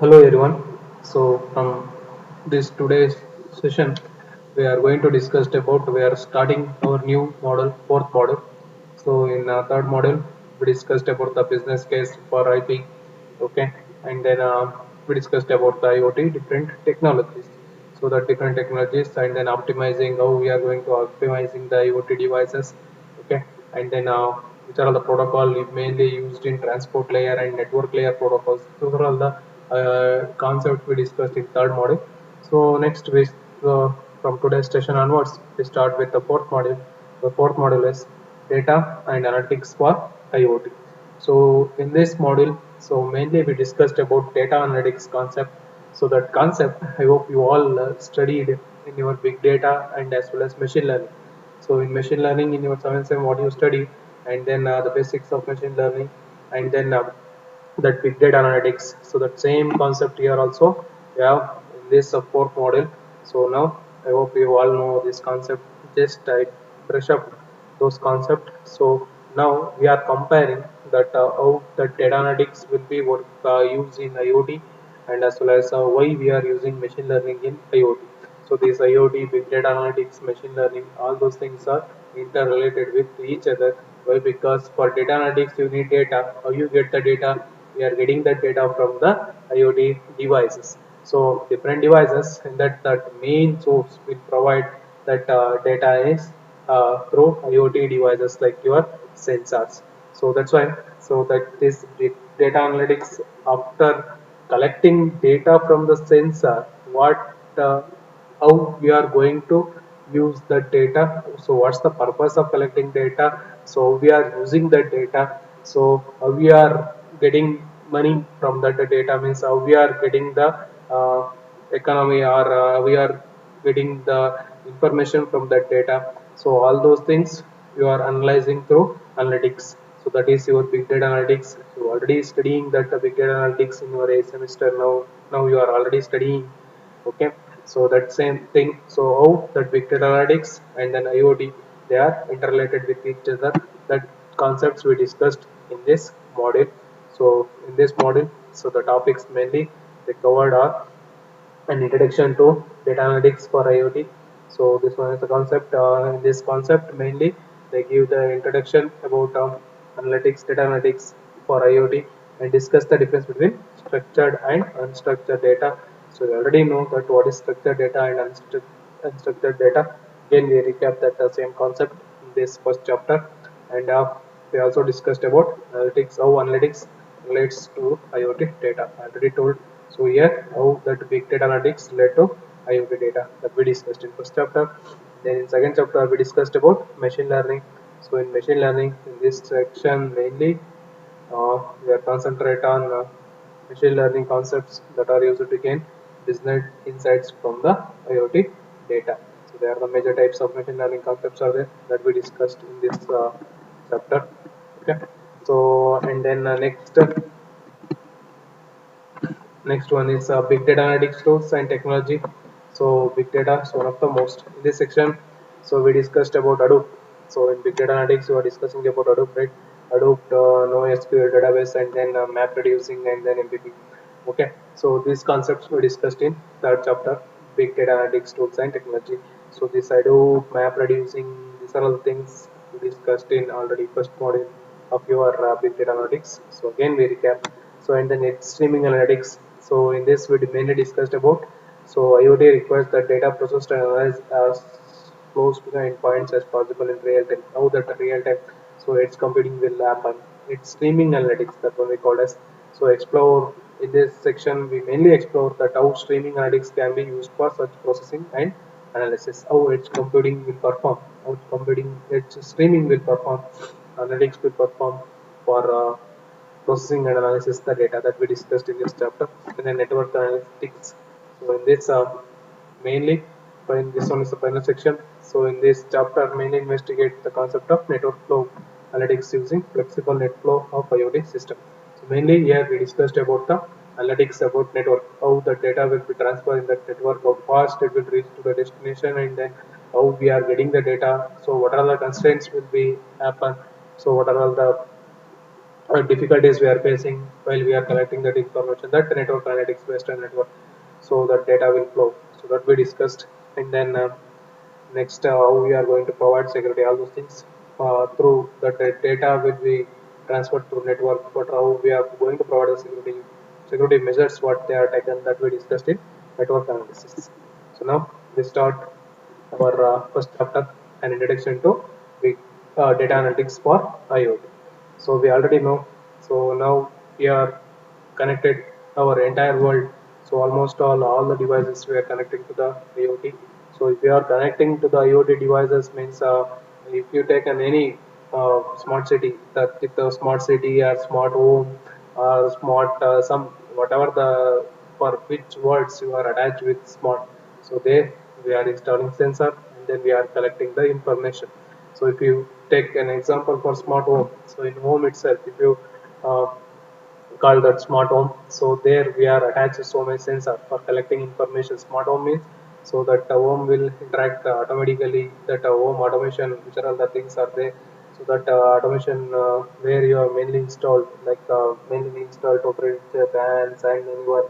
Hello everyone. So from this today's session, we are going to discuss about we are starting our new model, fourth model. So in third model, we discussed about the business case for IP, okay, and then we discussed about the IoT different technologies. So the different technologies, and then optimizing how we are going to optimizing the IoT devices, okay, and then which are all the protocol mainly used in transport layer and network layer protocols. Those are all the concept we discussed in third module. So next we from today's session onwards we start with the fourth module. The fourth module is data and analytics for IoT. So in this module, so mainly we discussed about data analytics concept. So that concept I hope you all studied in your big data and as well as machine learning. So in machine learning in your 7th what you study, and then the basics of machine learning, and then that big data analytics. So that same concept here also we have in this fourth model. So now I hope you all know this concept. Just I brush up those concepts. So now we are comparing that how the data analytics will be used in IoT, and as well as why we are using machine learning in IoT. So this IoT, big data analytics, machine learning, all those things are interrelated with each other. Why? Because for data analytics you need data. How you get the data? We are getting that data from the IoT devices. So different devices, and that main source will provide that data is through IoT devices like your sensors. So that's why, so that this data analytics, after collecting data from the sensor, what how we are going to use the data. So what's the purpose of collecting data? So we are using that data. So we are getting money from that data, means how we are getting the economy, or we are getting the information from that data. So all those things you are analyzing through analytics. So that is your big data analytics. So already studying that big data analytics in your A semester. Now you are already studying, okay. So that same thing. So how that big data analytics and then IoT, they are interrelated with each other. That concepts we discussed in this module. So in this module, so the topics mainly they covered are an introduction to data analytics for IoT. So this one is the concept. In this concept mainly they give the introduction about analytics, data analytics for IoT, and discuss the difference between structured and unstructured data. So you already know that what is structured data and unstructured data. Again we recap that same concept in this first chapter, and we also discussed about analytics, how analytics relates to IoT data. I already told. So here how that big data analytics led to IoT data that we discussed in first chapter. Then in second chapter we discussed about machine learning. So in machine learning, in this section mainly we are concentrate on machine learning concepts that are used to gain business insights from the IoT data. So there are the major types of machine learning concepts are there that we discussed in this chapter. Okay. So and then next one is big data analytics tools and technology. So big data is one of the most in this section. So we discussed about Hadoop. So in big data analytics, we are discussing about Hadoop, right? Hadoop, NoSQL database, and then map reducing, and then MPP. Okay. So these concepts we discussed in third chapter, big data analytics tools and technology. So this Hadoop, map reducing, these are all things we discussed in already first module of your big data analytics. So again we recap. So and then next streaming analytics. So in this we mainly discussed about, so IoT requires the data processed and analyzed as close to the endpoints as possible in real time. Now that real time, so it's computing will happen. It's streaming analytics, that one we call as. So explore in this section we mainly explore that how streaming analytics can be used for such processing and analysis. How its computing will perform, how its streaming will perform, analytics will perform for processing and analysis the data that we discussed in this chapter. And then network analytics. So in this mainly, in this one is the final section. So in this chapter mainly investigate the concept of network flow analytics using flexible net flow of IoT system. So mainly here we discussed about the analytics about network, how the data will be transferred in that network, how fast it will reach to the destination, and then how we are getting the data. So what are the constraints will be happen. So what are all the difficulties we are facing while we are collecting that information, that network analytics based on network, so that data will flow, so that we discussed. And then next, how we are going to provide security, all those things through that data will be transferred through network, but how we are going to provide the security measures what they are taken, that we discussed in network analysis. So now we start our first chapter, an introduction to big data analytics for IoT. So we already know. So now we are connected our entire world. So almost all the devices we are connecting to the IoT. So if you are connecting to the IoT devices means if you take any smart city, that with the smart city or smart home or smart some whatever the for which words you are attached with smart. So there we are installing sensor and then we are collecting the information. So if you take an example for smart home, so in home itself, if you uh, call that smart home, so there we are attached so many sensor for collecting information. Smart home means so that the home will interact automatically, that home automation, which are all the things are there. So that automation where you are mainly installed, like mainly installed temperature fans and in your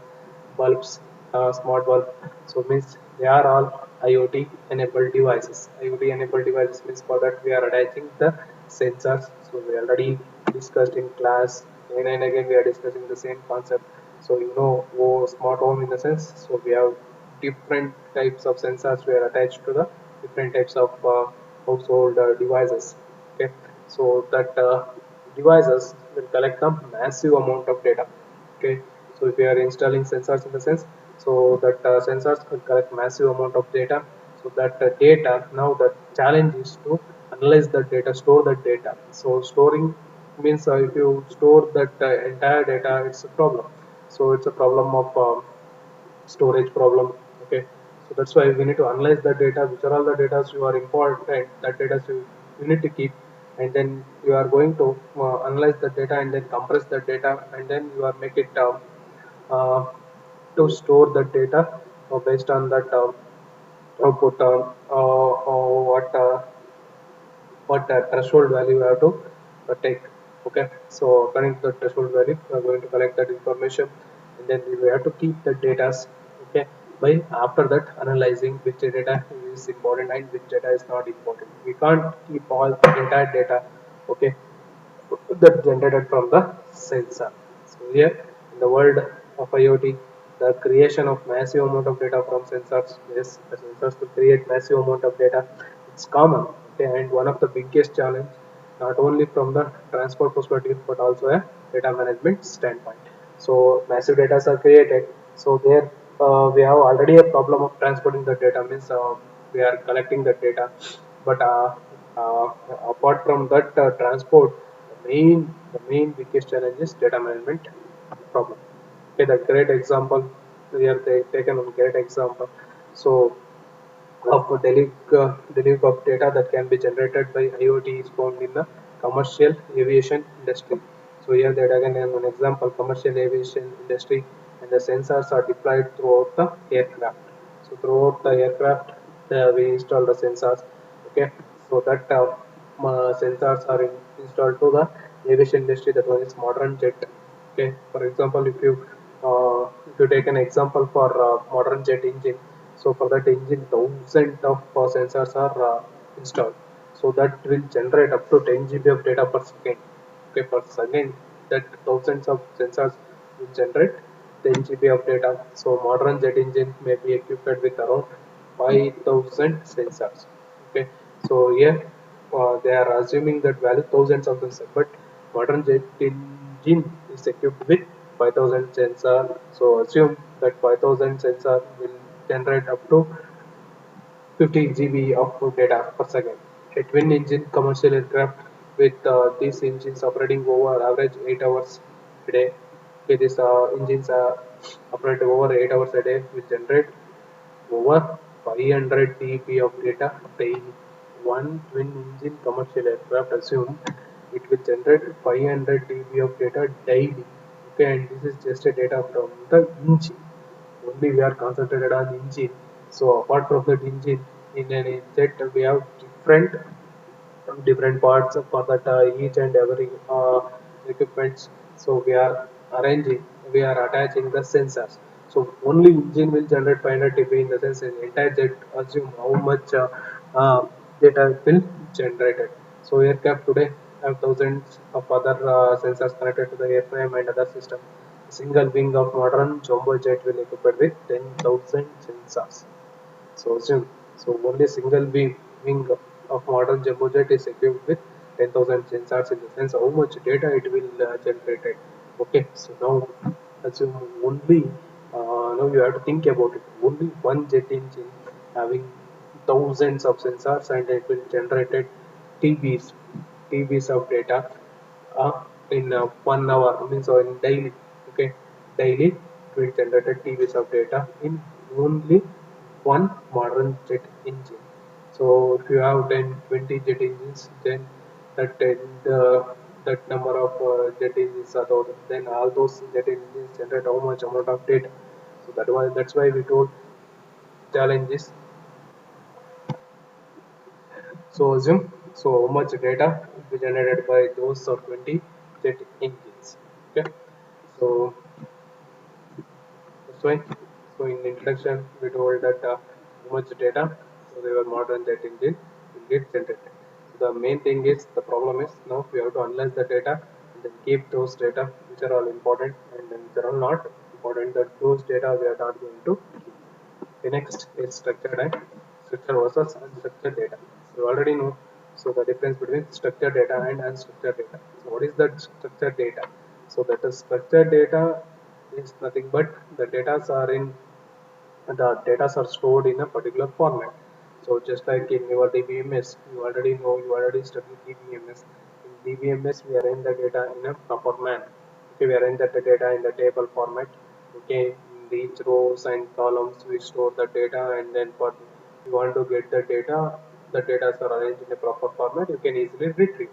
bulbs, smart bulb. So means they are all IoT enabled devices. IoT enabled devices means for that we are attaching the sensors. So we already discussed in class again and again we are discussing the same concept. So you know, smart home in the sense. So we have different types of sensors we are attached to the different types of household devices. Okay, so that devices will collect a massive amount of data. Okay, so if you are installing sensors in the sense, so that sensors will collect massive amount of data. So that data, now the challenge is to analyze that data, store that data. So storing means if you store that entire data, it's a problem. So it's a problem of storage problem. Okay, so that's why we need to analyze the data, which are all the data you are important, that data you need to keep. And then you are going to analyze the data and then compress the data and then you are make it uh, to store the data based on that output what threshold value you have to take. Okay, so according to the threshold value we are going to collect that information and then we have to keep the data. Okay, by after that analyzing which data is important and which data is not important. We can't keep all entire data. Okay, that generated from the sensor. So here in the world of IoT, the creation of massive amount of data from sensors, yes, the sensors will create massive amount of data. It's common, okay, and one of the biggest challenge, not only from the transport perspective but also a data management standpoint. So massive data are created. So there we have already a problem of transporting the data, means we are collecting the data, but uh, apart from that transport, the main biggest challenge is data management problem. Okay, the great example here they taken a great example. So of deluge of data that can be generated by IoT is found in the commercial aviation industry. So here they again an example, commercial aviation industry, and the sensors are deployed throughout the aircraft. So throughout the aircraft, we install the sensors. Okay, so that sensors are installed to the aviation industry. That one is modern jet. Okay, for example, if you take an example for modern jet engine, so for that engine, thousands of sensors are installed. So that will generate up to 10 GB of data per second. Okay, per second, that thousands of sensors will generate 10 GB of data. So modern jet engine may be equipped with around 5,000 sensors. Okay, so here they are assuming that value thousands of sensors, but modern jet engine is equipped with 5,000 sensor. So assume that 5,000 sensor will generate up to 50 GB of data per second. A twin engine commercial aircraft with these engines operating over average 8 hours a day. Okay, these engines operate over 8 hours a day will generate over 500 TB of data daily. One twin engine commercial aircraft assume it will generate 500 TB of data daily. Okay, and this is just a data from the engine. Only we are concentrated on engine. So apart from that engine, in an jet we have different parts for that each and every. equipments. So we are attaching the sensors. So only engine will generate 500 dB in the sense in entire jet assume how much data will generated. So aircraft today have thousands of other sensors connected to the airframe and other system. A single wing of modern jumbo jet will equipped with 10,000 sensors. So assume so only single wing of modern jumbo jet is equipped with 10,000 sensors in the sense how much data it will generate. Okay, so now assume only now you have to think about it. Only one jet engine having thousands of sensors and it will generate TBs TBs of data in 1 hour means or in daily. Okay, daily it will generate TBs of data in only one modern jet engine. So if you have 10, 20 jet engines, then that that number of jet engines are total. Then all those jet engines generate how much amount of data. So that's why we told challenges. So assume so how much data will be generated by those or 20 jet engines. Okay. So that's why. So in introduction, we told that how much data, so they were modern jet engine will get generated. So the main thing is the problem is now we have to analyze the data and then keep those data which are all important and then which are all not important. That those data we are not going to keep. The next is structured and structured versus unstructured data. So you already know so the difference between structured data and unstructured data. So what is that structured data? So that is structured data is nothing but the data are in the data are stored in a particular format. So just like in your DBMS, you already know, you already studied DBMS. In DBMS, we arrange the data in a proper manner. Okay, we arrange the data in the table format. Okay, in each rows and columns, we store the data, and then for you want to get the data are arranged in a proper format. You can easily retrieve.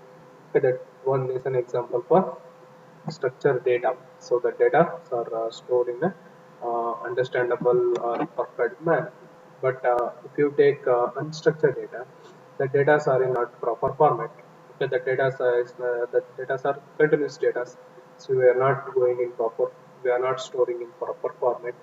Okay, that one is an example for structured data. So the data are stored in a understandable or perfect manner. But if you take unstructured data, the data are in not proper format. Okay, the data are continuous data. So we are not going in proper. We are not storing in proper format.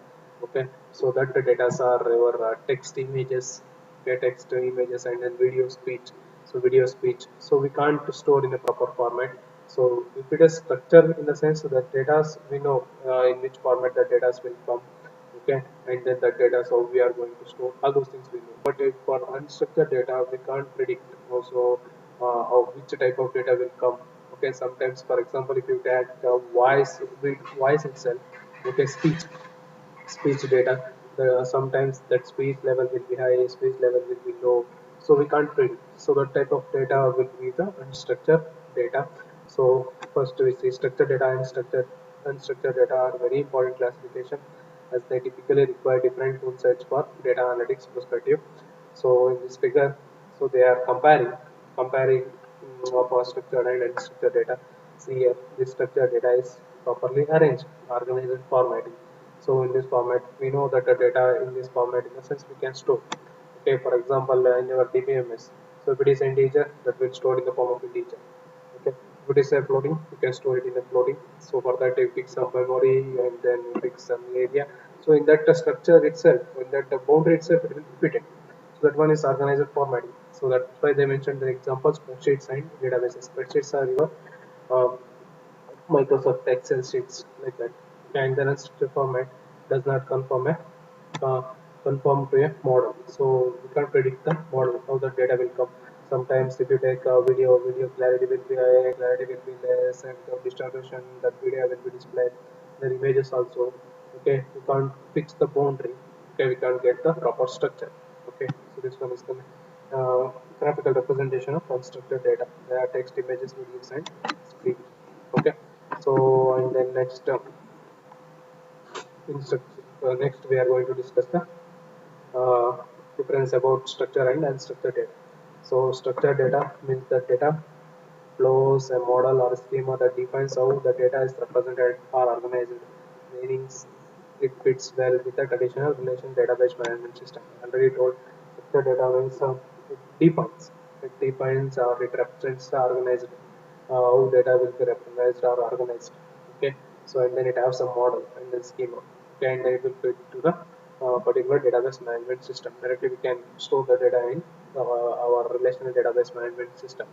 Okay, so that the data are your text images, okay, text images and then video speech. So video speech. So we can't store in a proper format. So if it is structured in the sense that data we know in which format the data will come, okay, and then the data so we are going to store all those things we know. But if for unstructured data we can't predict also which type of data will come. Okay, sometimes for example if you take voice itself, okay, speech data. Sometimes that speech level will be high, speech level will be low. So we can't predict. So that type of data will be the unstructured data. So first we see structured data and unstructured data are very important classification as they typically require different tool sets for data analytics perspective. So in this figure, so they are comparing of our structured and unstructured data. See here, this structured data is properly arranged, organized, and formatted. So in this format, we know that the data in this format, in the sense, we can store. Okay, for example, in your DBMS, so if it is integer, that will store in the form of integer. Okay, if it is a floating, you can store it in a floating. So for that, you pick some memory and then you pick some area. So in that structure itself, in that boundary itself, it will fit it. So that one is organized formatting. So that's why they mentioned the examples spreadsheets and databases. Spreadsheets are your um, Microsoft Excel sheets like that. And the unstructured format does not uh, conform to a model. So we can't predict the model how the data will come. Sometimes if you take a video clarity will be high, clarity will be less, and the distribution that video will be displayed. The images also. Okay, we can't fix the boundary. Okay, we can't get the proper structure. Okay, so this one is the graphical representation of unstructured data. There are text, images, videos, and screen. Okay, so and then next we are going to discuss the difference about structure and unstructured data. So structured data means the data flows a model or a schema that defines how the data is represented or organized, meaning it fits well with the traditional relation database management system. I already told structured data means it defines or it represents the organized. how data will be recognized or organized. Okay, so and then it has some model and then schema. Okay, and then it will fit to the particular database management system. Directly we can store the data in our relational database management system.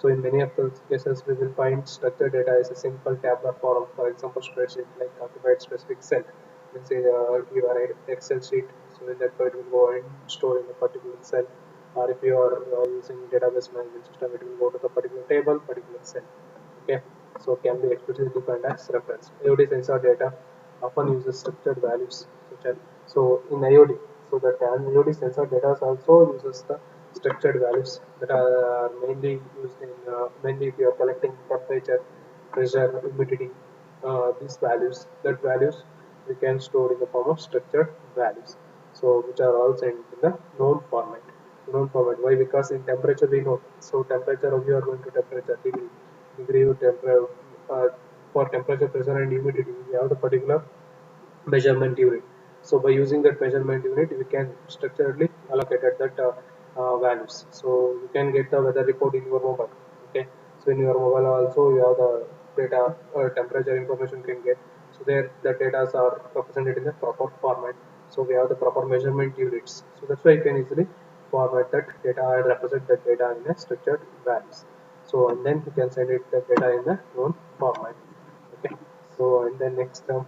So in many of those cases, we will find structured data as a simple tabular form. For example, spreadsheet like occupied specific cell. Let's say you are an Excel sheet, so in that it will go and store in a particular cell. Or if you are using database management system, it will go to the particular table, particular cell. Okay, so can be explicitly defined as reference. IoT sensor data often uses structured values such as so in IoT. So that IoT sensor data also uses the structured values that are mainly used in mainly if you are collecting temperature, pressure, humidity. These values, that values we can store in the form of structured values. So which are all sent in the known format. Known format. Why? Because in temperature we know. So temperature we are going to temperature degree of temperature for temperature, pressure, and humidity. We have the particular measurement unit. So by using that measurement unit, we can structurally allocate that values. So you can get the weather report in your mobile. Okay. So in your mobile also you have the data temperature information you can get. So there the data are represented in the proper format. So we have the proper measurement units. So that's why you can easily format that data and represent that data in a structured values. So and then you can send it the data in the known format. Okay. So and then next so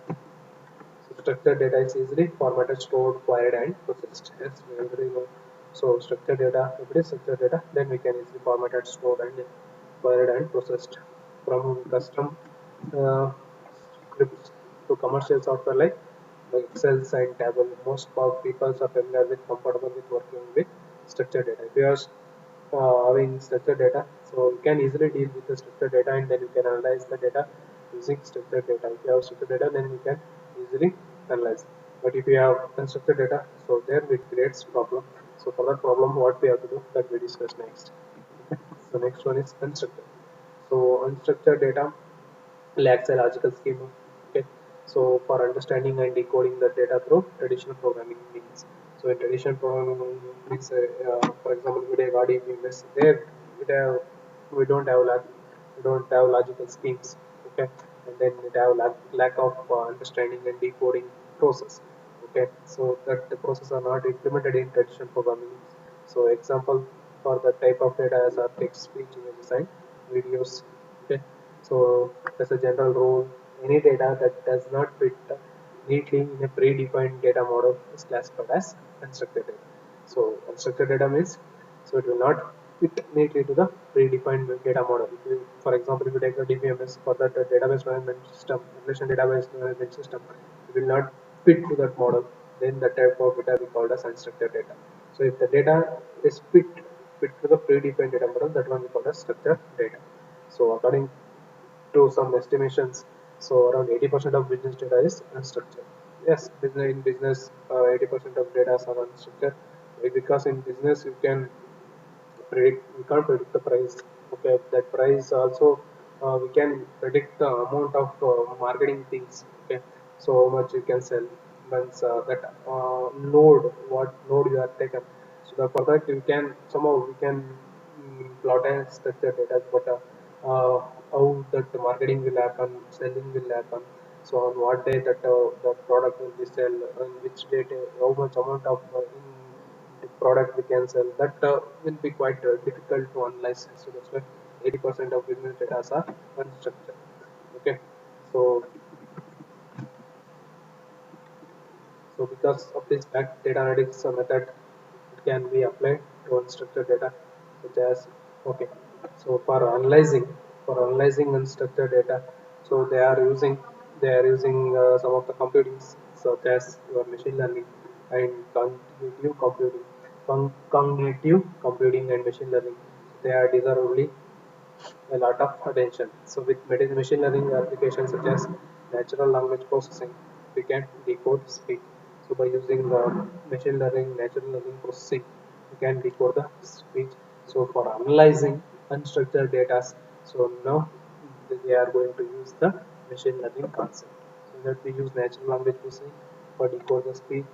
structured data is easily formatted, stored, queried, and processed. Yes, we already know. So structured data, if it is structured data, then we can easily format it, stored, and queried and processed from custom uh, scripts to commercial software like Excel and Tableau. Most of people are familiar with, comfortable with working with structured data. If you are having structured data, so you can easily deal with the structured data and then you can analyze the data using structured data. If you have structured data, then you can easily analyze. But if you have unstructured data, so there it creates problem. So for that problem, what we have to do that we discuss next. Okay. So next one is unstructured. So unstructured data lacks a logical schema. Okay, so for understanding and decoding the data through traditional programming means. So in traditional programming means, for example, we have RDBMS. There we don't have logical schemes. Okay, and then it have lack of understanding and decoding process. Okay, so that the process are not implemented in traditional programming. So example for the type of data as are text, speech, images, and videos. Okay, so as a general rule, any data that does not fit neatly in a predefined data model is classified as unstructured data. So unstructured data means so it will not fit neatly to the predefined data model. If you, for example, if you take the DBMS for that database management system, relation database management system, it will not fit to that model. Then the type of data we called as unstructured data. So if the data is fit to the predefined data model, that one we call as structured data. So according to some estimations, so around 80% of business data is unstructured. Yes, business in business, 80% of data are unstructured. Because in business you can predict, we can't predict the price. Okay, that price also we can predict the amount of marketing things. Okay, so how much you can sell once that node, what node you have taken. So that for that you can somehow we can plot and structure data, but how that the marketing will happen, selling will happen. So on what day that the product will be sell, on which date, how much amount of in the product we can sell. That will be quite difficult to analyze. So that's why 80% of business data are unstructured. Okay, so so because of this fact, data analytics method it can be applied to unstructured data, such as okay. So for analyzing unstructured data, so they are using some of the computing such as your machine learning and cognitive computing and machine learning. They are deserve only a lot of attention. So with machine learning applications such as natural language processing, we can decode speech. So by using machine learning, natural language processing, we can decode the speech. So for analyzing unstructured data, so now they are going to use the machine learning concept. So that we use natural language processing for decode the speech.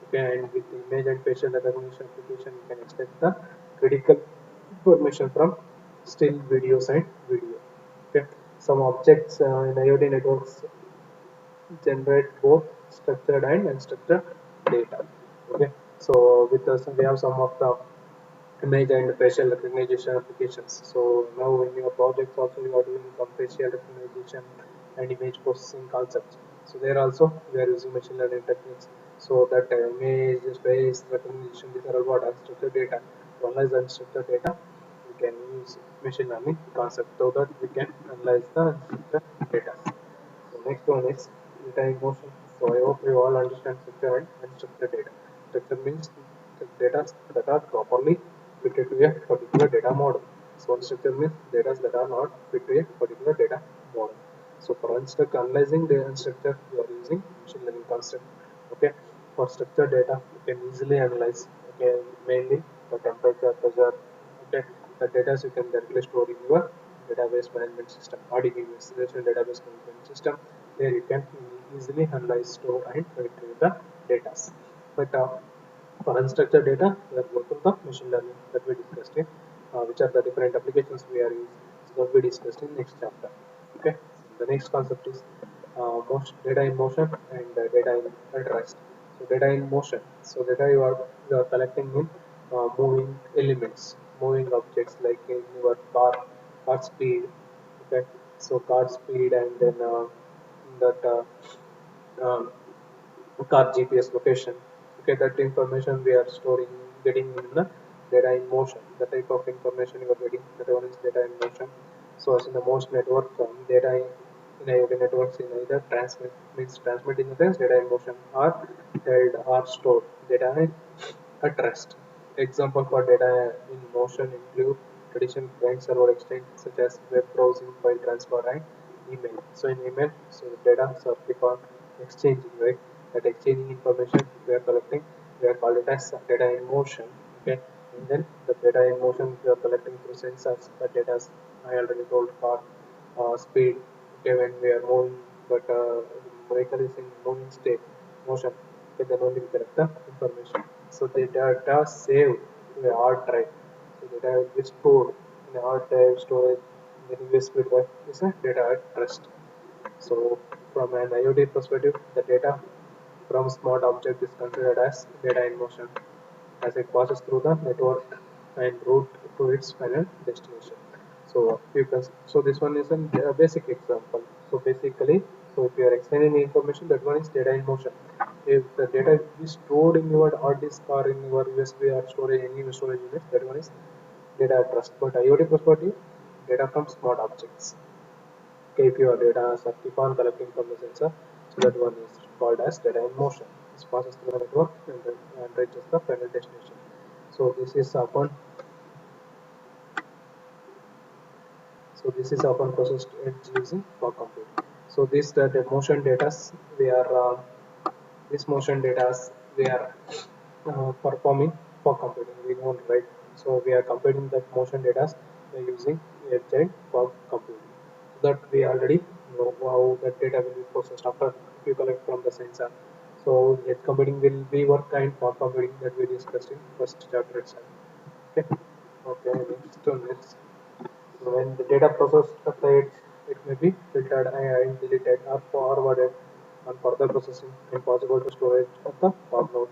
Okay, and with image and facial recognition application, you can extract the critical information from still videos and video. Okay, some objects in IoT networks generate both structured and unstructured data. Okay, so with us we have some of the image and facial recognition applications. So now in your projects also you are doing some facial recognition and image processing concepts. So there also we are using machine learning techniques. So that image, face recognition, these are all what unstructured data. To analyze unstructured data, we can use machine learning concept so that we can analyze the unstructured data. So next one is data in motion. So I hope you all understand structured and unstructured data. Structure means the data that are properly fitted to a particular data model. So unstructured means data that are not fit to a particular data model. So for analyzing the unstructured, you are using machine learning concept. Okay. For structured data, you can easily analyze. Okay, mainly the temperature, pressure. Okay, the data you can directly store in your database management system, RDBMS, Relational Database Management System, where you can easily analyze, store, and retrieve the data. But for unstructured data, we are going to the machine learning that we discussed in, which are the different applications we are using. So that we discussed in next chapter. Okay, the next concept is data in motion and data in at rest. So data in motion. So data you are collecting in moving elements, moving objects like in your car speed. Okay, so car speed and then that car GPS location. Okay, that information we are storing, getting in the data in motion. The type of information you are getting, that one is data in motion. So as in the most network, data in IoT networks in either transmit means transmit in the sense data in motion or held or stored data at rest. Example for data in motion include traditional client server exchange such as web browsing, file transfer, and email. So in email, so the data are keep on exchanging, right? That exchanging information we are collecting, we are called it as data in motion. Okay, and then the data in motion we are collecting through sensors. The data I already told for speed. Okay, when we are moving, but vehicle is in moving state, motion. Okay, then only we collect the information. So the data saved to a hard drive. So data will be stored in a hard drive storage. Then USB drive is a data at rest. So from an IoT perspective, the data from smart object is considered as data in motion as it passes through the network and route to its final destination. So so this one is a basic example. So basically, so if you are explaining the information, that one is data in motion. If the data is stored in your hard disk or in your USB or storage, any storage unit, that one is data at rest. But IoT perspective, data from smart objects. Okay, if your data are keep on collecting from the sensor, so that one is called as data in motion. This passes through the network and reaches the final destination. So this is often processed using fog computing. So this that motion data we are this motion data we are performing for computing. We know, right? So we are computing that motion data by using edge and fog computing. So that we already know how that data will be processed after if you collect from the sensor. So edge computing will be what kind of computing that we discussed in first chapter itself. Okay. Okay. Next. So when the data processed at the edge, it may be filtered and deleted or forwarded on further processing and possible to storage at the top node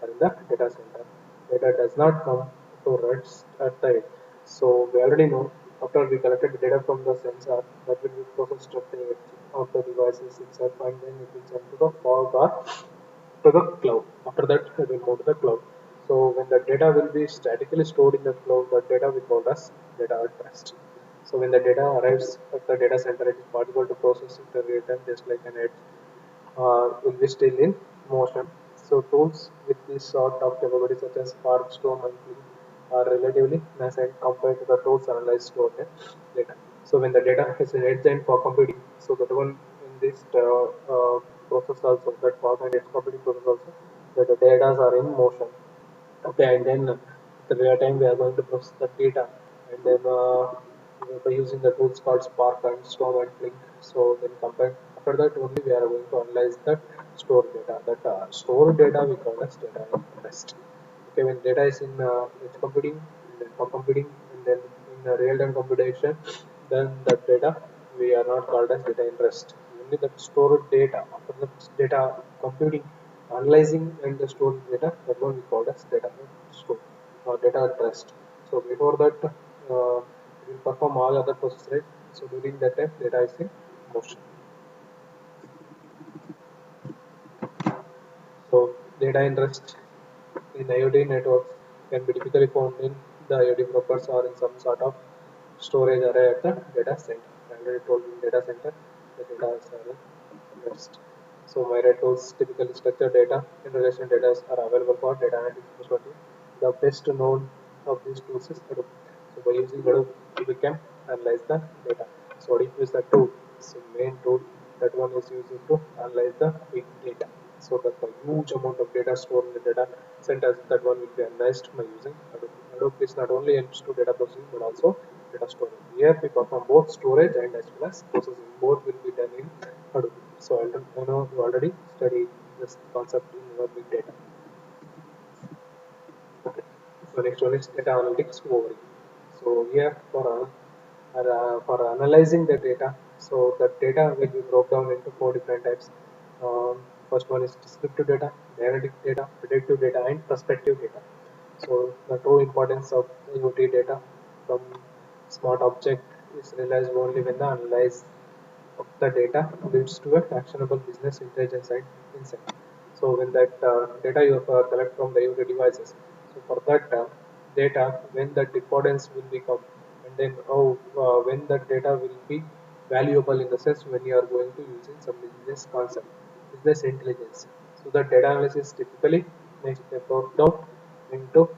or in the data center. Data does not come to rest at the edge. So we already know after we collected the data from the sensor that will be processed at the edge of the devices itself and then it will send to the fog or to the cloud. After that, it will move to the cloud. So when the data will be statically stored in the cloud, the data we call as data at rest. So when the data arrives at the data center, it is possible to process it in real time, just like an edge will be still in motion. So tools with this sort of capability, such as Spark, Storm, and Flink, are relatively nascent compared to the tools analyzed stored data. So when the data is an edge and for computing, so that one in this process also, that fog and edge computing process also, that the data are in motion. Okay, and then at the real time we are going to process the data, and then by using the tools called Spark and Storm and Flink. So then compared after that only we are going to analyze the stored data. That stored data we call as data in rest. Okay, when data is in edge computing and then fog computing and then in real time computation, then that data we are not called as data interest. Only that stored data. After the data computing, analyzing and the stored data, that one we called as data store or data at rest. So before that, it will perform all other processes, right? So during that time, data is in motion. So data in rest in IoT networks can be typically found in the IoT brokers or in some sort of storage array at the data center. I already told in data center, the data is in rest. So Myriad tools typically structured data and relation data are available for data analytics perspective. The best known of these tools is Hadoop. So by using Hadoop, we can analyze the data. So Hadoop is the tool, so main tool that one is using to analyze the big data. So that the huge amount of data stored in the data centers, that one will be analyzed by using Hadoop. Hadoop is not only helps to data processing but also data storage. Here we perform both storage and as well as processing. Both will be done in Hadoop. So I know you already studied this concept in your big data. Okay. So next one is data analytics overview. So here for analyzing the data, so the data will be broken down into four different types. First one is descriptive data, analytic data, predictive data, and prospective data. So the true importance of IoT data from smart object is realized only when the analyze of the data leads to an actionable business intelligence and insight. So when that data you collect from the IoT devices, so for that data, when the importance will become, and then how when that data will be valuable in the sense when you are going to use in some business concept, business intelligence. So the data analysis typically makes it broke down into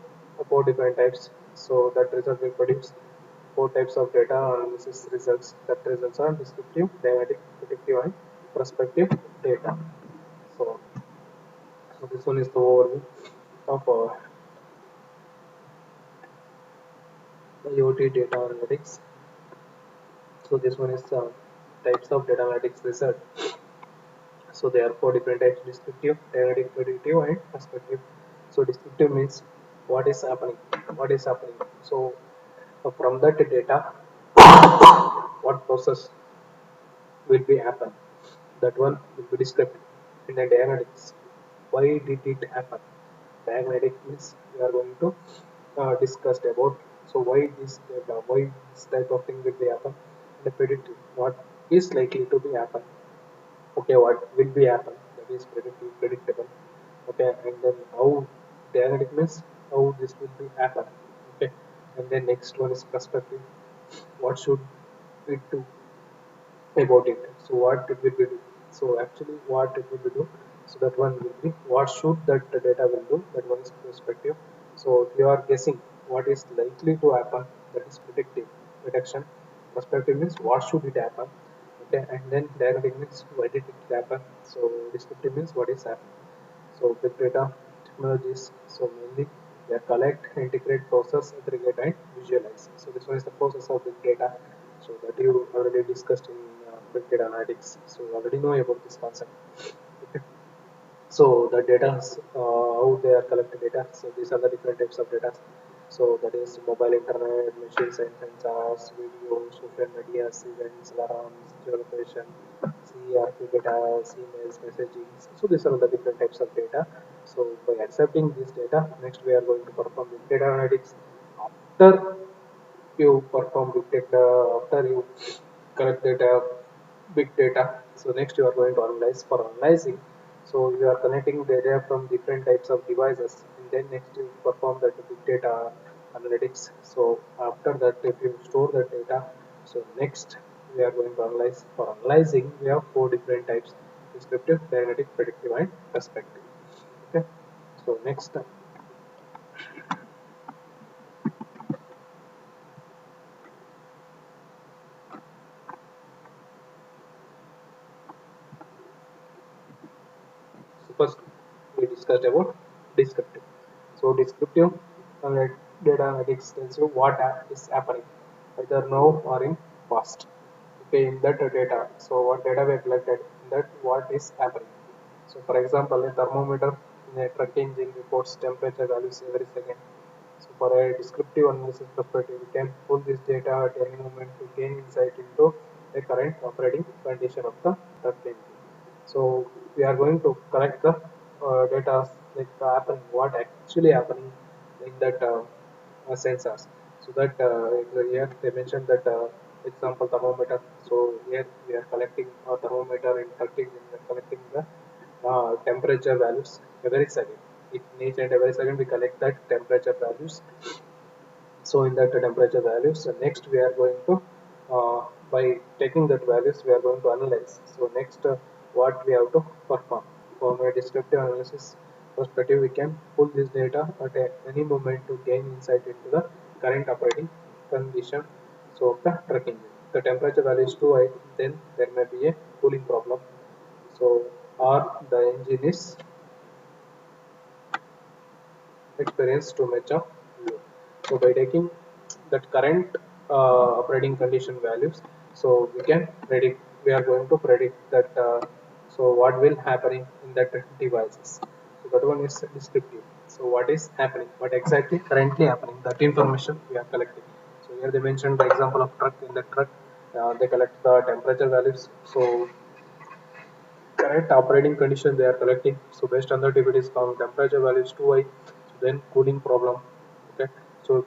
four different types. So that result will produce four types of data analysis results. That results are descriptive, dynamic, predictive, and prospective data. So, so this one is the overview of IoT data analytics. So this one is types of data analytics research. So there are four different types: descriptive, dynamic, predictive, and prospective. So descriptive means what is happening, what is happening. So from that data, what process will be happen. That one will be described in the diagnetics. Why did it happen? Diagnostic means we are going to discuss about so why this data, why this type of thing will be happen, and the predictive what is likely to be happen. Okay, what will be happen that is predictive, predictable. Okay, and then how diagnostic means how this will be happen. Okay, and then next one is perspective. What should we do about it. So what it will be do? So actually what it will be do? So that one will be what should that data will do? That one is perspective. So if you are guessing what is likely to happen, that is predictive prediction. Perspective means what should it happen? Okay, and then diagnostic means why did it happen? So descriptive means what is happening. So big data technologies, so mainly they collect, integrate, process, aggregate, and visualize. So this one is the process of big data. So that you already discussed in big data analytics. So you already know about this concept. Okay. So the data, how they are collecting data. So these are the different types of data. So that is mobile internet, machines and sensors, video, social media, events, alarms, geolocation, CRP data, emails, messaging. So these are the different types of data. So by accepting this data, next we are going to perform the data analytics. After you perform big data, after you collect data, big data, so next you are going to analyze. For analyzing, so you are connecting data from different types of devices, and then next you perform that big data analytics. So after that, if you store that data, so next we are going to analyze. For analyzing, we have four different types: descriptive, dynamic, predictive, and perspective. Okay, so next so first, we discussed about descriptive. So descriptive data analytics tells you what is happening, either now or in past. Okay, in that data. So what data we collected, in that what is happening. So for example, a thermometer in a truck engine reports temperature values every second. So for a descriptive analysis perspective, we can pull this data at any moment to gain insight into a current operating condition of the truck engine. So we are going to collect the data like happen what actually happening in that sensors. So that here they mentioned that example thermometer. So here we are collecting a thermometer in truck engine. We are collecting the temperature values every second. In each and every second we collect that temperature values. So in that temperature values, next we are going to by taking that values we are going to analyze. So next what we have to perform from a descriptive analysis perspective, we can pull this data at any moment to gain insight into the current operating condition. So of the truck engine, the temperature value is too high, then there may be a cooling problem. So or the engine is experience to match up load. So by taking that current operating condition values, so we can predict. We are going to predict that. So what will happening in that devices. So that one is descriptive. So what is happening? What exactly currently happening? That information we are collecting. So here they mentioned the example of truck. In the truck, they collect the temperature values. So current operating condition they are collecting. So based on that, if it is found temperature value is too high, so then cooling problem. Okay, so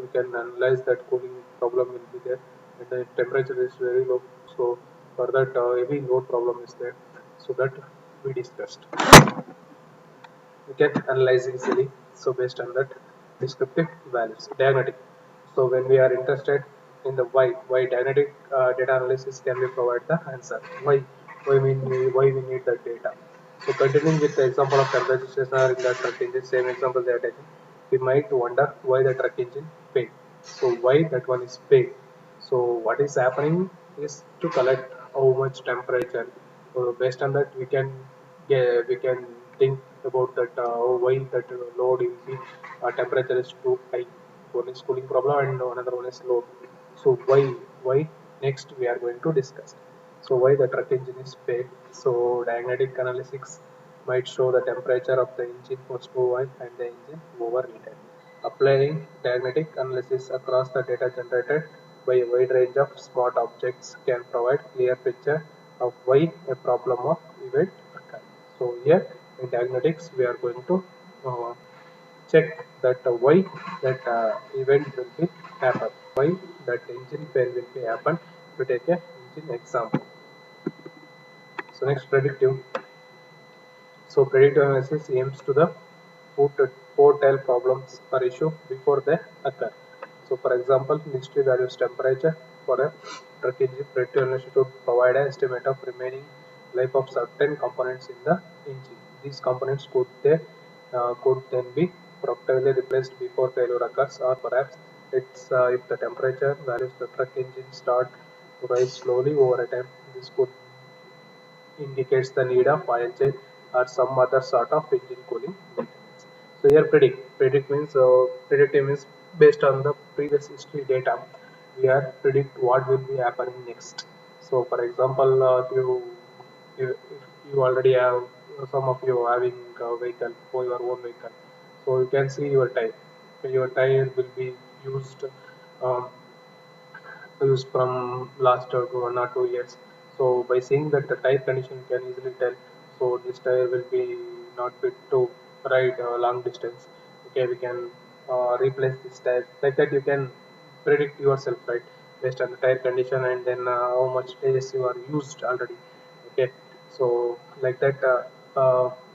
we can analyze that cooling problem will be there, and the temperature is very low. So for that, heavy load problem is there. So that we discussed. We can analyze easily. So based on that descriptive values, diagnostic. So when we are interested in the why diagnostic data analysis can be provide the answer. Why we need that data. So continuing with the example of temperature sensor in the truck engine, same example they are taking, we might wonder why the truck engine failed. So why that one is failed. So what is happening is to collect how much temperature. So based on that, we can think about that why that load will be temperature is too high. One is cooling problem and another one is load. So why next we are going to discuss. So why the truck engine is failed. So diagnostic analysis might show the temperature of the engine was too high and the engine overheated. Applying diagnostic analysis across the data generated by a wide range of smart objects can provide clear picture of why a problem of event occurred. So here in diagnostics we are going to uh, check that why that event will be happen, why that engine fail will be happen. To take a engine example. So next predictive. So predictive analysis aims to the foretell problems or issue before they occur. So for example, history values temperature for a truck engine. Predictive analysis should provide an estimate of remaining life of certain components in the engine. These components could then be proactively replaced before failure occurs, or perhaps it's if the temperature values the truck engine start to rise slowly over a time. This could indicates the need of oil change or some other sort of engine cooling maintenance. So here predict means predictive means based on the previous history data, we are predict what will be happening next. So for example, if you already have some of you having a vehicle for your own vehicle, so you can see your tire. So your tire will be used um, used from last 1 or 2 years. So by seeing that the tire condition you can easily tell. So this tire will be not fit to ride long distance. Okay, we can replace this tire. Like that you can predict yourself, right, based on the tire condition and then how much days you are used already. Okay, so like that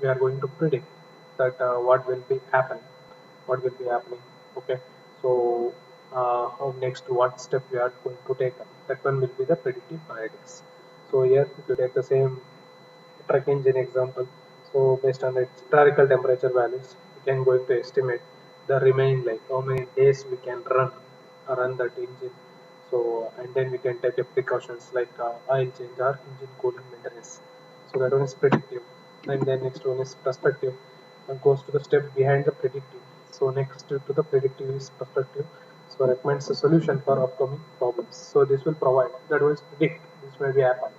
we are going to predict that what will be happening. Okay, so next what step we are going to take, that one will be the predictive analytics. So here if you take the same truck engine example, so based on the historical temperature values we can going to estimate the remaining life, how many days we can run that engine. So and then we can take a precautions like oil change or engine cooling maintenance. So that one is predictive, and then next one is perspective and goes to the step behind the predictive. So next to the predictive is perspective. So recommends a solution for upcoming problems. So this will provide that was predict this may be happen,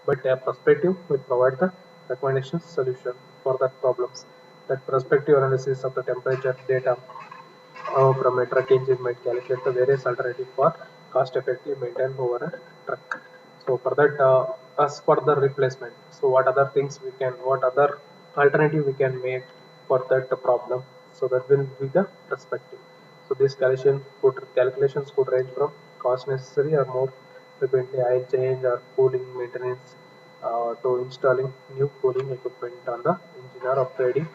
but a perspective will provide the recommendation solution for that problems. That perspective analysis of the temperature data from a truck engine might calculate the various alternative for cost effective maintenance over a truck. So for that, as for the replacement, so what other things we can, what other alternative we can make for that problem? So that will be the perspective. So this calculations could range from cost necessary or more frequently oil change or cooling maintenance to installing new cooling equipment on the engine or upgrading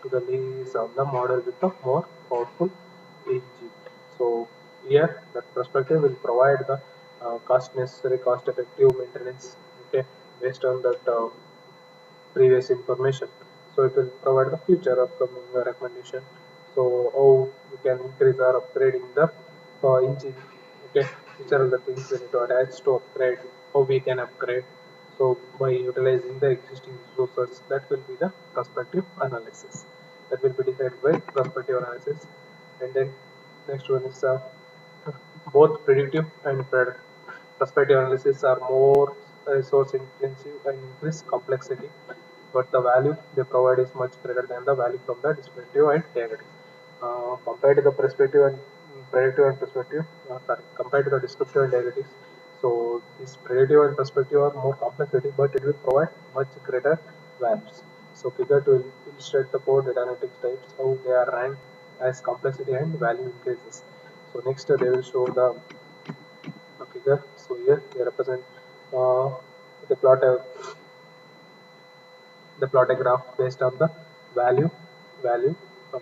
to the lease of the model with a more powerful engine. So here that perspective will provide the cost necessary, cost effective maintenance, okay, based on that previous information. So it will provide the future upcoming recommendation. So how we can increase or upgrading the engine, okay, which are the things we need to attach to upgrade, how we can upgrade. So by utilizing the existing resources, that will be the prospective analysis. That will be decided by prospective analysis. And then next one is both predictive and prospective analysis are more resource intensive and increase complexity, but the value they provide is much greater than the value from the descriptive and negative. Compared to the perspective and predictive and perspective, compared to the descriptive and negatives, so this predictive and perspective are more complexity, but it will provide much greater values. So figure to illustrate the four data analytics types, how they are ranked as complexity and value increases. So next they will show the figure. So here they represent uh, the plot a graph based on the value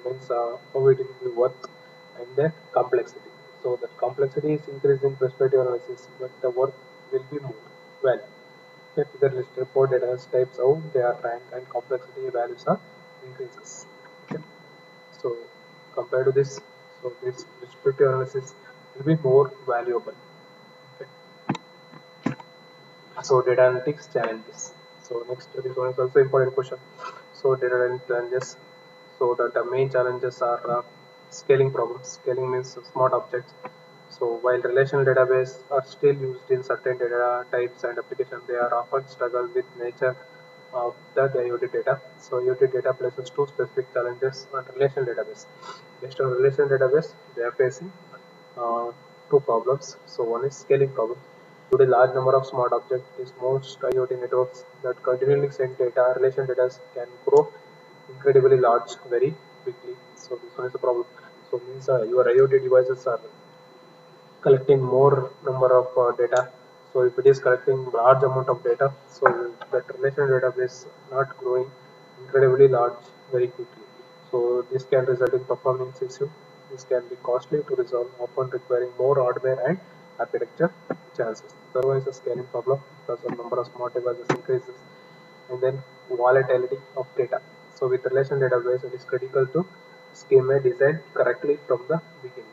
means how it will be worth and then complexity. So the complexity is increased in perspective analysis, but the worth will be more value. Okay, figure list report data types how they are ranked and complexity values are increases. Okay. So compared to this, so this descriptive analysis will be more valuable. Okay. So data analytics challenges. So next, this one is also important question. So data analytics challenges. So the main challenges are scaling problems. Scaling means smart objects. So while relational database are still used in certain data types and applications, they are often struggle with nature of the IoT data. So IoT data places two specific challenges on relational database. Based on relational database, they are facing uh, two problems. So one is scaling problem. Due to large number of smart objects, most IoT networks that continually send data, relation data can grow incredibly large very quickly. So this one is the problem. So means your IoT devices are collecting more number of data. So if it is collecting large amount of data, so that relational database not growing incredibly large very quickly. So this can result in performance issue. This can be costly to resolve, often requiring more hardware and architecture chances. Otherwise, a scaling problem because the number of smart devices increases, and then volatility of data. So with relational database, it is critical to schema design correctly from the beginning.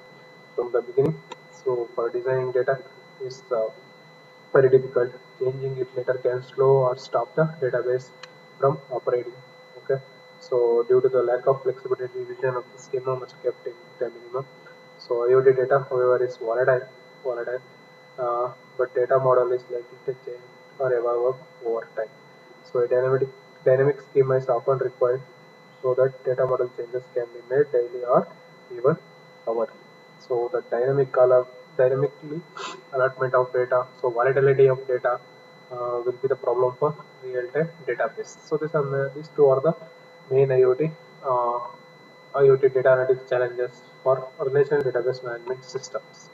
From the beginning, so for designing data is very difficult. Changing it later can slow or stop the database from operating. Okay. So due to the lack of flexibility, revision of the schema must be kept in the minimum. So IoT data, however, is volatile, but data model is likely to change or evolve over time. So a dynamic schema is often required so that data model changes can be made daily or even hourly. So the dynamically allotment of data, so volatility of data will be the problem for real-time database. So these two are the main uh, IoT data analytics challenges for relational database management systems.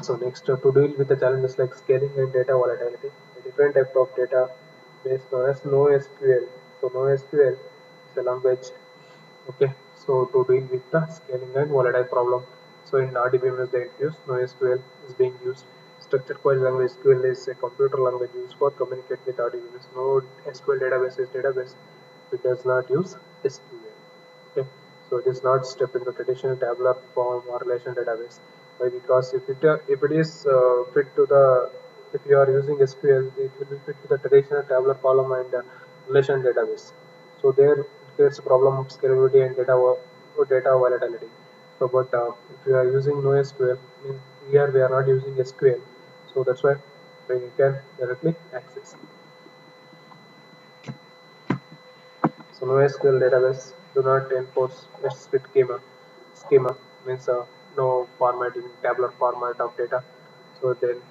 So next, to deal with the challenges like scaling and data volatility, a different type of data base known as NoSQL. So NoSQL is a language. Okay, so to deal with the scaling and volatile problem, so in RDBMS they introduced NoSQL is being used. Structured query language SQL is a computer language used for communicate with RDBMS. No SQL database is database which does not use SQL. Okay, so it is not step in the traditional tabular form or relation database. Why? Because if it is fit to the, if you are using SQL, it will be fit to the traditional tabular column and relation database. So there it creates a problem of scalability and data volatility. So but if you are using NoSQL, means here we are not using SQL, so that's why we can directly access. So NoSQL database do not enforce a strict schema. Schema means no formatting, tabular format of data. So then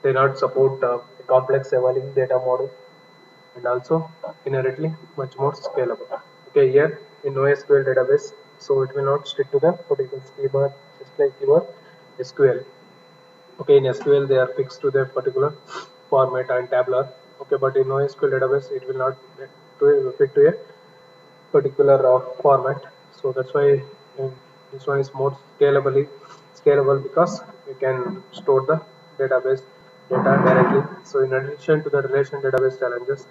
they not support a complex evolving data model, and also inherently much more scalable. Okay, here in NoSQL database, so it will not stick to the particular schema just like your SQL. Okay, in SQL they are fixed to their particular format and tabular. Okay, but in NoSQL database it will not fit to a particular format. So that's why this one is more scalable because we can store the database data directly. So in addition to the relation database challenges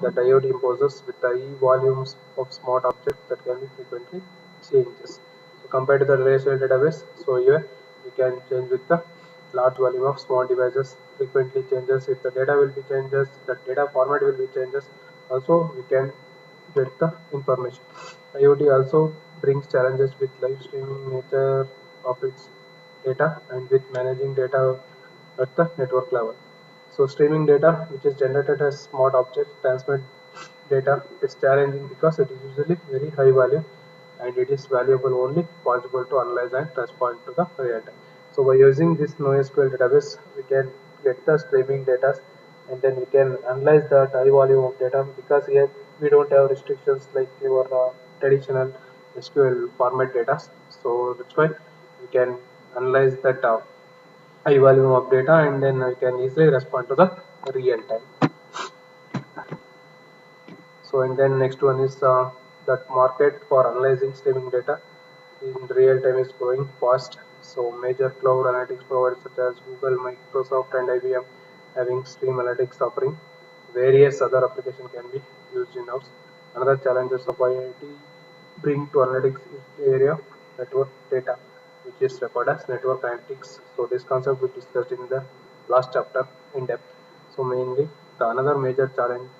that IoT imposes with the volumes of smart objects that can be frequently changes. So compared to the relational database, so here we can change with the large volume of small devices frequently changes. If the data will be changes, the data format will be changes. Also, we can get the information. IoT also brings challenges with live streaming nature of its data and with managing data at the network level. So streaming data, which is generated as smart objects, transmit data is challenging because it is usually very high value and it is valuable only possible to analyze and respond to the real time. So by using this NoSQL database, we can get the streaming data and then we can analyze that high volume of data because here we don't have restrictions like your traditional SQL format data. So that's why we can analyze that high volume of data and then we can easily respond to the real time. So and then next one is that market for analyzing streaming data in real time is growing fast. So major cloud analytics providers such as Google, Microsoft and IBM having stream analytics offering. Various other applications can be used in house. Another challenges of IoT bring to analytics is the area of network data, which is referred as network analytics. So this concept we discussed in the last chapter in depth. So mainly the another major challenge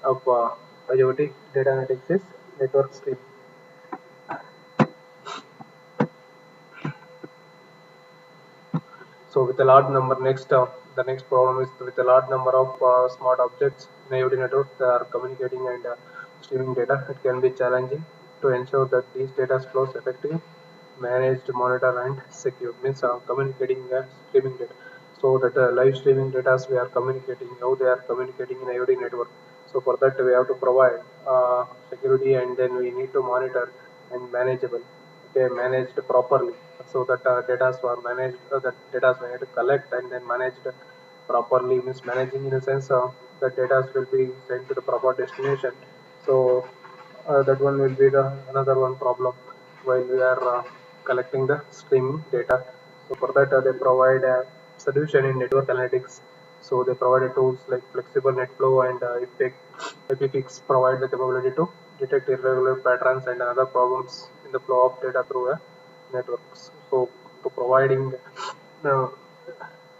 of IoT data analytics is network stream. So with a large number, the next problem is with a large number of smart objects in IoT network, they are communicating and streaming data. It can be challenging to ensure that these data flows effectively, managed, monitored, and secure. Means communicating streaming data. So that live streaming data we are communicating, how they are communicating in IoT network. So for that we have to provide security and then we need to monitor and manageable. Okay, managed properly so that data are managed, that data we need to collect and then managed properly, means managing in a sense that data will be sent to the proper destination. So that one will be the another one problem while we are collecting the streaming data. So for that they provide a solution in network analytics. So they provide tools like flexible netflow and Epifix provide the capability to detect irregular patterns and other problems in the flow of data through a networks. So to providing uh,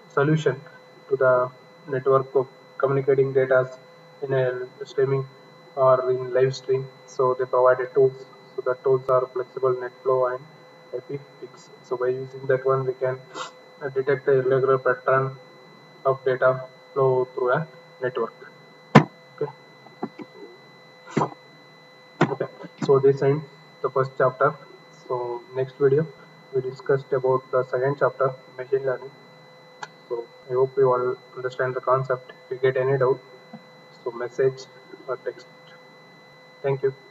solution to the network of communicating data in a streaming or in live stream. So they provided tools. So the tools are flexible NetFlow and Epifix. So by using that one, we can detect the irregular pattern of data flow through a network. Okay. Okay. So this ends the first chapter. So next video we discussed about the second chapter, machine learning. So I hope you all understand the concept. If you get any doubt, so message or text. Thank you.